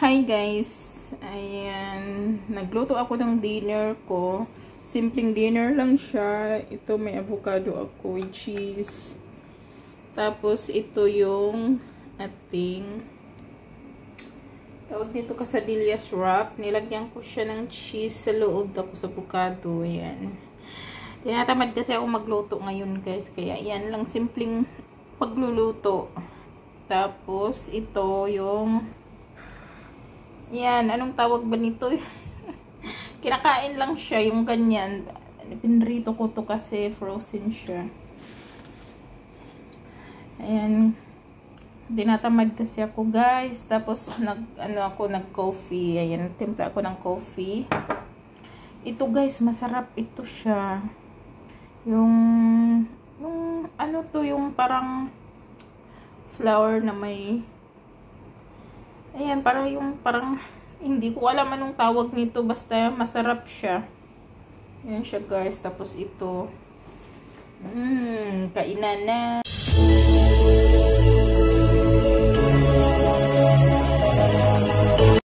Hi guys, ayan, nagluto ako ng dinner ko. Simpleng dinner lang siya. Ito may avocado ako with cheese. Tapos ito yung ating tawag dito quesadillas wrap. Nilagyan ko siya ng cheese sa loob tapos avocado. Ayan. Tinatamad kasi ako magluto ngayon guys. Kaya yan lang simpleng pagluluto. Tapos ito yung yan, anong tawag ba nito? Kinakain lang siya, yung ganyan. Pinrito ko to kasi frozen siya. Ayan. Tinatamad kasi ako guys. Tapos nag-coffee. Ayan, timpla ako ng coffee. Ito guys, masarap ito siya. Yung ano to, yung parang flour na may ayan, parang hindi ko alam anong tawag nito, basta masarap siya. Ayan siya guys, tapos ito kainan na.